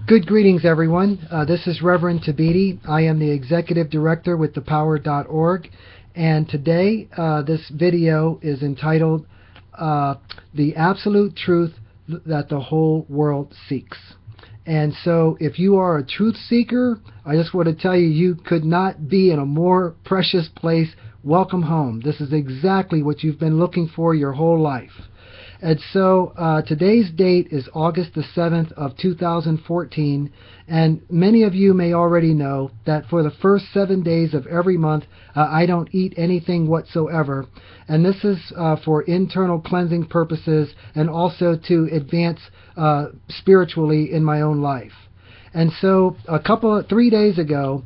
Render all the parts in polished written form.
Good greetings, everyone. This is Reverend Thabiti. I am the Executive Director with thepower.org, and today this video is entitled The Absolute Truth That the Whole World Seeks. And so if you are a truth seeker, I just want to tell you, you could not be in a more precious place. Welcome home. This is exactly what you've been looking for your whole life. And so today's date is August the 7th of 2014, and many of you may already know that for the first 7 days of every month I don't eat anything whatsoever, and this is for internal cleansing purposes and also to advance spiritually in my own life. And so 3 days ago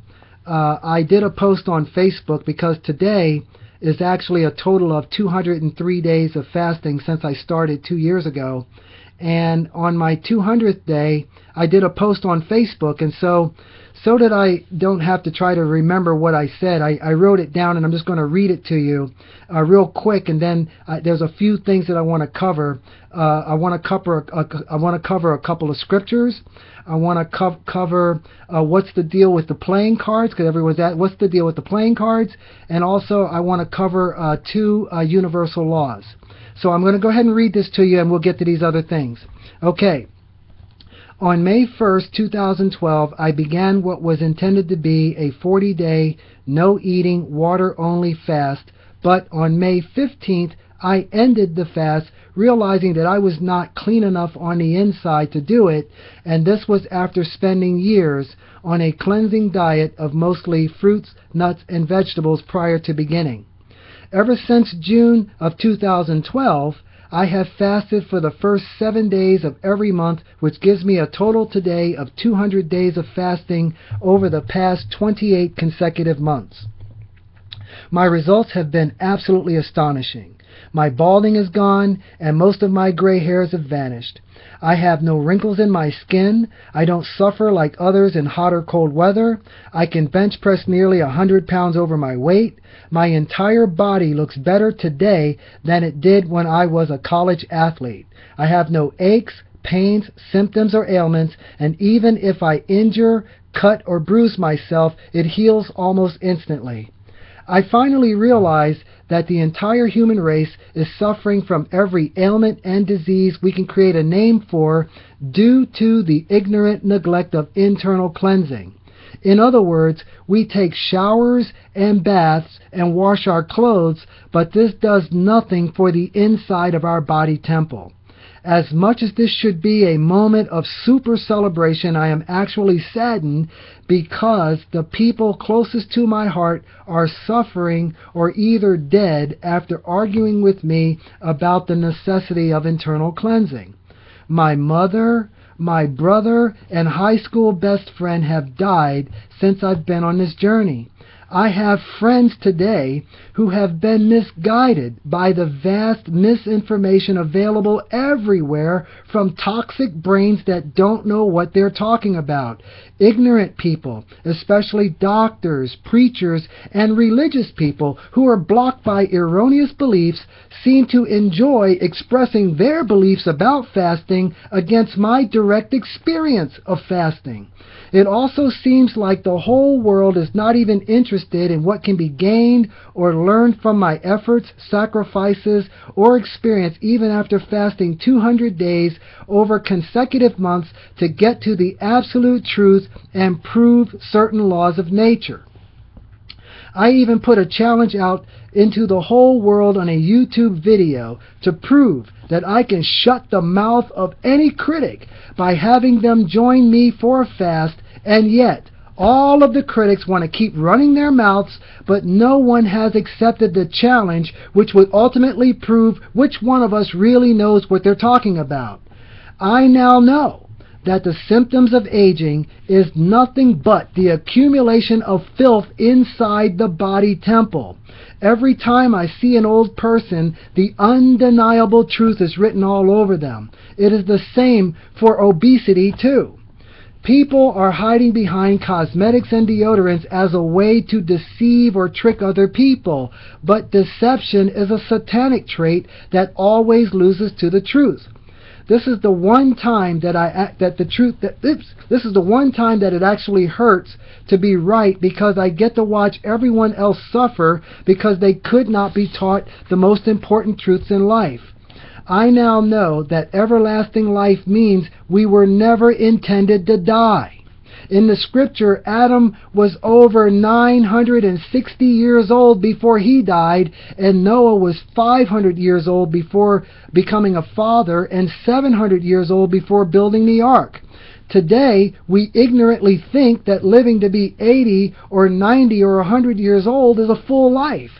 I did a post on Facebook, because today is actually a total of 203 days of fasting since I started 2 years ago. And on my 200th day, I did a post on Facebook, and so that I don't have to try to remember what I said, I wrote it down, and I'm just going to read it to you real quick, and then there's a few things that I want to cover. I want to cover a couple of scriptures. I want to cover what's the deal with the playing cards, because everyone's at what's the deal with the playing cards, and also I want to cover two universal laws. So I'm going to go ahead and read this to you, and we'll get to these other things. Okay. On May 1st, 2012, I began what was intended to be a 40-day, no-eating, water-only fast, but on May 15th, I ended the fast, realizing that I was not clean enough on the inside to do it, and this was after spending years on a cleansing diet of mostly fruits, nuts, and vegetables prior to beginning. Ever since June of 2012, I have fasted for the first 7 days of every month, which gives me a total today of 200 days of fasting over the past 28 consecutive months. My results have been absolutely astonishing. My balding is gone, and most of my gray hairs have vanished. I have no wrinkles in my skin. I don't suffer like others in hot or cold weather. I can bench press nearly 100 pounds over my weight. My entire body looks better today than it did when I was a college athlete. I have no aches, pains, symptoms, or ailments, and even if I injure, cut, or bruise myself, it heals almost instantly. I finally realized that the entire human race is suffering from every ailment and disease we can create a name for due to the ignorant neglect of internal cleansing. In other words, we take showers and baths and wash our clothes, but this does nothing for the inside of our body temple. As much as this should be a moment of super celebration, I am actually saddened because the people closest to my heart are suffering or either dead after arguing with me about the necessity of internal cleansing. My mother, my brother, and high school best friend have died since I've been on this journey. I have friends today who have been misguided by the vast misinformation available everywhere from toxic brains that don't know what they're talking about. Ignorant people, especially doctors, preachers, and religious people who are blocked by erroneous beliefs, seem to enjoy expressing their beliefs about fasting against my direct experience of fasting. It also seems like the whole world is not even interested in what can be gained or learned from my efforts, sacrifices, or experience even after fasting 200 days over consecutive months to get to the absolute truth and prove certain laws of nature. I even put a challenge out into the whole world on a YouTube video to prove that I can shut the mouth of any critic by having them join me for a fast, and yet all of the critics want to keep running their mouths, but no one has accepted the challenge, which would ultimately prove which one of us really knows what they're talking about. I now know that the symptoms of aging is nothing but the accumulation of filth inside the body temple. Every time I see an old person, the undeniable truth is written all over them. It is the same for obesity too. People are hiding behind cosmetics and deodorants as a way to deceive or trick other people, but deception is a satanic trait that always loses to the truth. This is the one time that this is the one time that it actually hurts to be right, because I get to watch everyone else suffer because they could not be taught the most important truths in life. I now know that everlasting life means we were never intended to die. In the scripture, Adam was over 960 years old before he died, and Noah was 500 years old before becoming a father, and 700 years old before building the ark. Today, we ignorantly think that living to be 80 or 90 or 100 years old is a full life.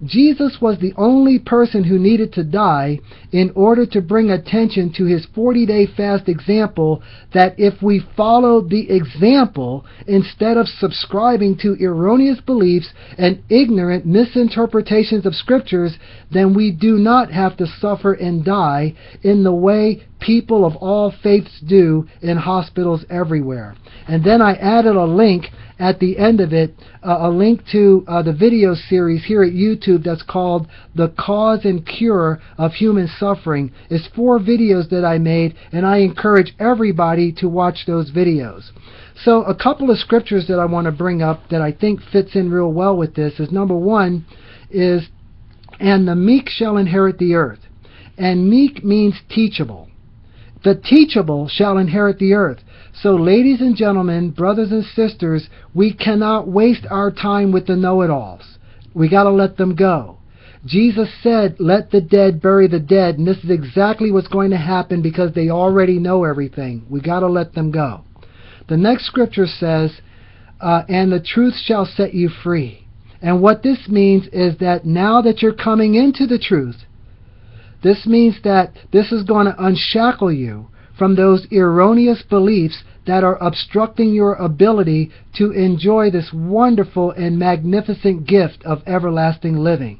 Jesus was the only person who needed to die in order to bring attention to his 40-day fast example, that if we followed the example instead of subscribing to erroneous beliefs and ignorant misinterpretations of scriptures, then we do not have to suffer and die in the way people of all faiths do in hospitals everywhere. And then I added a link at the end of it, a link to the video series here at YouTube that's called The Cause and Cure of Human Suffering. It's 4 videos that I made, and I encourage everybody to watch those videos. So a couple of scriptures that I want to bring up that I think fits in real well with this is, number 1 is, "And the meek shall inherit the earth." And meek means teachable. The teachable shall inherit the earth. So, ladies and gentlemen, brothers and sisters, we cannot waste our time with the know-it-alls. We got to let them go. Jesus said, "Let the dead bury the dead," and this is exactly what's going to happen because they already know everything. We got to let them go. The next scripture says, "And the truth shall set you free." And what this means is that now that you're coming into the truth, this means that this is going to unshackle you from those erroneous beliefs that are obstructing your ability to enjoy this wonderful and magnificent gift of everlasting living,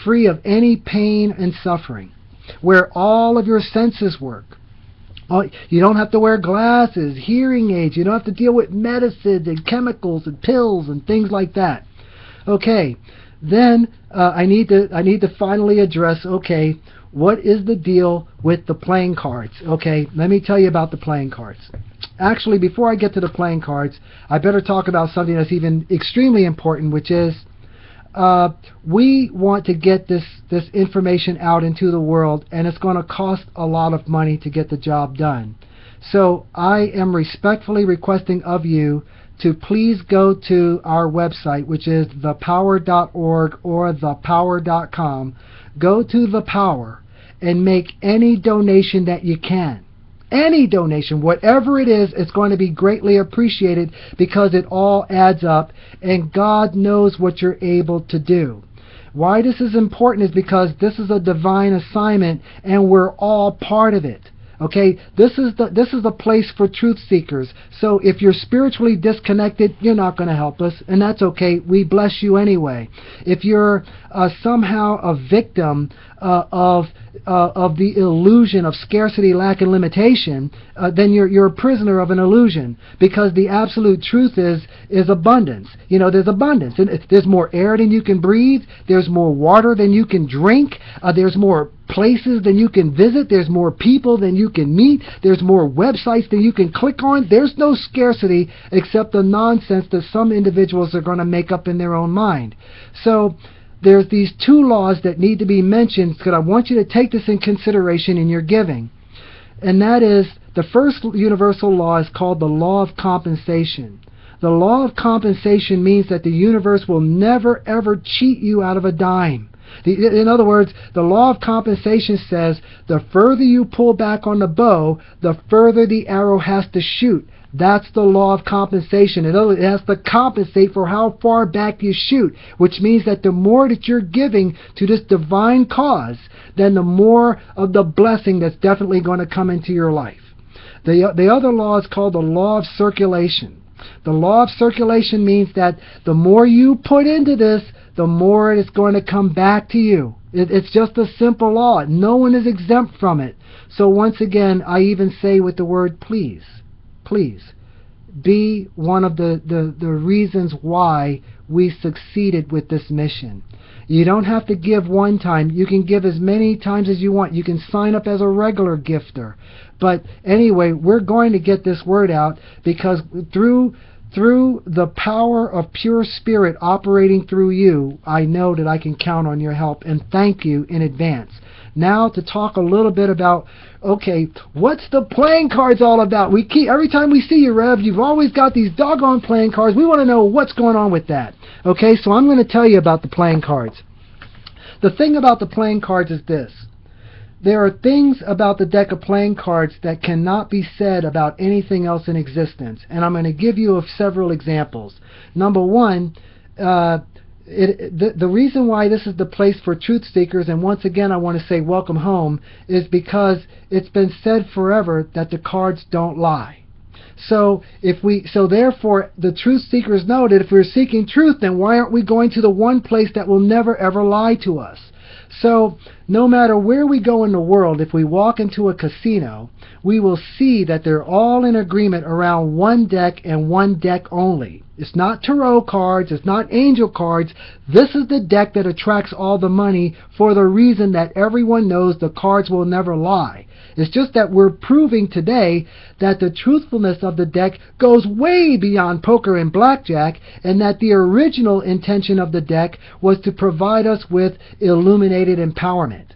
free of any pain and suffering, where all of your senses work. You don't have to wear glasses, hearing aids, you don't have to deal with medicines and chemicals and pills and things like that. Okay, then I need to finally address, okay, what is the deal with the playing cards? Okay, let me tell you about the playing cards. Actually, before I get to the playing cards, I better talk about something that's even extremely important, which is we want to get this information out into the world, and it's going to cost a lot of money to get the job done. So I am respectfully requesting of you to please go to our website, which is thepower.org or thepower.com. Go to The Power and make any donation that you can. Any donation, whatever it is, it's going to be greatly appreciated because it all adds up, and God knows what you're able to do. Why this is important is because this is a divine assignment and we're all part of it. Okay, this is the place for truth seekers. So if you're spiritually disconnected, you're not going to help us, and that's okay. We bless you anyway. If you're somehow a victim of the illusion of scarcity, lack, and limitation, then you're a prisoner of an illusion, because the absolute truth is abundance. You know, there's abundance, and there's more air than you can breathe. There's more water than you can drink. There's more places than you can visit. There's more people than you can meet. There's more websites than you can click on. There's no scarcity except the nonsense that some individuals are going to make up in their own mind. So there's these 2 laws that need to be mentioned, because I want you to take this in consideration in your giving. And that is, the first universal law is called the law of compensation. The law of compensation means that the universe will never ever cheat you out of a dime. In other words, the law of compensation says the further you pull back on the bow, the further the arrow has to shoot. That's the law of compensation. In other words, it has to compensate for how far back you shoot, which means that the more that you're giving to this divine cause, then the more of the blessing that's definitely going to come into your life. The other law is called the law of circulation. The law of circulation means that the more you put into this, the more it's going to come back to you. It's just a simple law. No one is exempt from it. So once again, I even say with the word please, please, be one of the reasons why we succeeded with this mission. You don't have to give one time. You can give as many times as you want. You can sign up as a regular gifter. But anyway, we're going to get this word out, because through the power of pure spirit operating through you, I know that I can count on your help, and thank you in advance. Now to talk a little bit about, okay, what's the playing cards all about? Every time we see you, Rev, you've always got these doggone playing cards. We want to know what's going on with that. Okay, so I'm going to tell you about the playing cards. The thing about the playing cards is this. There are things about the deck of playing cards that cannot be said about anything else in existence, and I'm going to give you several examples. Number one, the reason why this is the place for truth seekers, and once again I want to say welcome home, is because it's been said forever that the cards don't lie. So therefore the truth seekers know that if we're seeking truth, then why aren't we going to the one place that will never ever lie to us? So no matter where we go in the world, if we walk into a casino, we will see that they're all in agreement around one deck and one deck only. It's not tarot cards, it's not angel cards. This is the deck that attracts all the money, for the reason that everyone knows the cards will never lie. It's just that we're proving today that the truthfulness of the deck goes way beyond poker and blackjack, and that the original intention of the deck was to provide us with illuminated empowerment.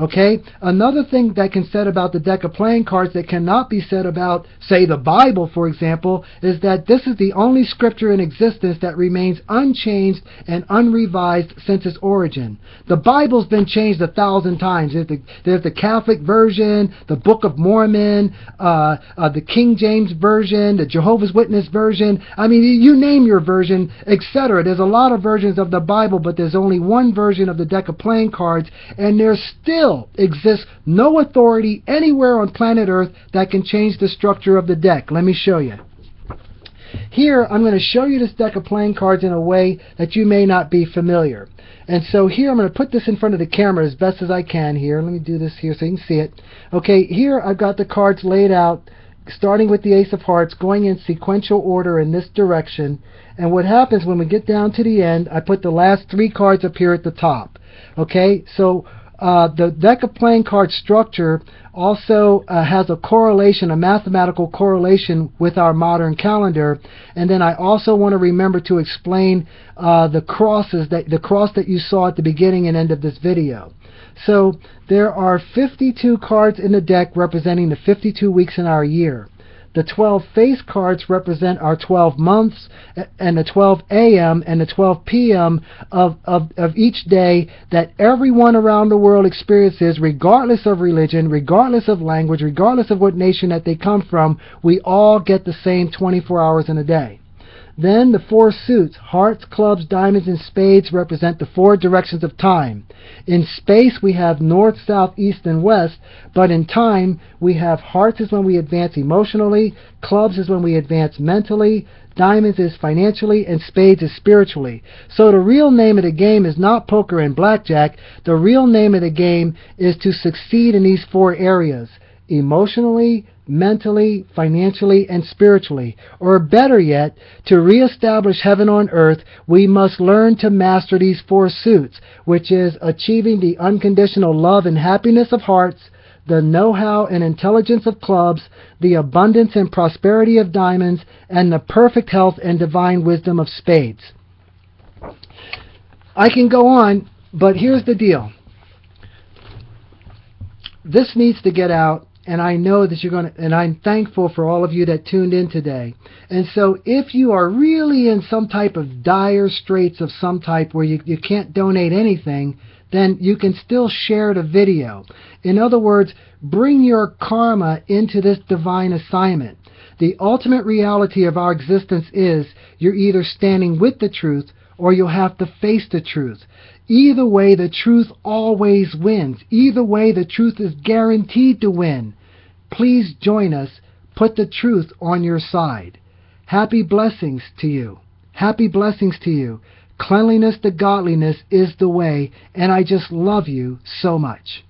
Okay, another thing that can be said about the deck of playing cards that cannot be said about, say, the Bible, for example, is that this is the only scripture in existence that remains unchanged and unrevised since its origin. The Bible's been changed 1,000 times. There's the Catholic version, the Book of Mormon, the King James version, the Jehovah's Witness version. I mean, you name your version, etc. There's a lot of versions of the Bible, but there's only one version of the deck of playing cards, and there's still exists no authority anywhere on planet Earth that can change the structure of the deck. Let me show you. Here, I'm going to show you this deck of playing cards in a way that you may not be familiar. And so here, I'm going to put this in front of the camera as best as I can here. Let me do this here so you can see it. Okay, here I've got the cards laid out, starting with the Ace of Hearts, going in sequential order in this direction. And what happens when we get down to the end, I put the last 3 cards up here at the top. Okay, so the deck of playing card structure also has a correlation, a mathematical correlation with our modern calendar. And then I also want to remember to explain the cross that you saw at the beginning and end of this video. So there are 52 cards in the deck representing the 52 weeks in our year. The 12 face cards represent our 12 months, and the 12 a.m. and the 12 p.m. of each day that everyone around the world experiences, regardless of religion, regardless of language, regardless of what nation that they come from. We all get the same 24 hours in a day. Then the 4 suits, hearts, clubs, diamonds, and spades, represent the 4 directions of time. In space we have north, south, east, and west, but in time we have hearts is when we advance emotionally, clubs is when we advance mentally, diamonds is financially, and spades is spiritually. So the real name of the game is not poker and blackjack. The real name of the game is to succeed in these 4 areas: emotionally, mentally, financially, and spiritually. Or better yet, to reestablish heaven on earth, we must learn to master these 4 suits, which is achieving the unconditional love and happiness of hearts, the know-how and intelligence of clubs, the abundance and prosperity of diamonds, and the perfect health and divine wisdom of spades. I can go on, but here's the deal. This needs to get out. And I know that you're going to, and I'm thankful for all of you that tuned in today. And so if you are really in some type of dire straits of some type where you can't donate anything, then you can still share the video. In other words, bring your karma into this divine assignment. The ultimate reality of our existence is you're either standing with the truth or you'll have to face the truth. Either way, the truth always wins. Either way, the truth is guaranteed to win. Please join us. Put the truth on your side. Happy blessings to you. Happy blessings to you. Cleanliness to godliness is the way, and I just love you so much.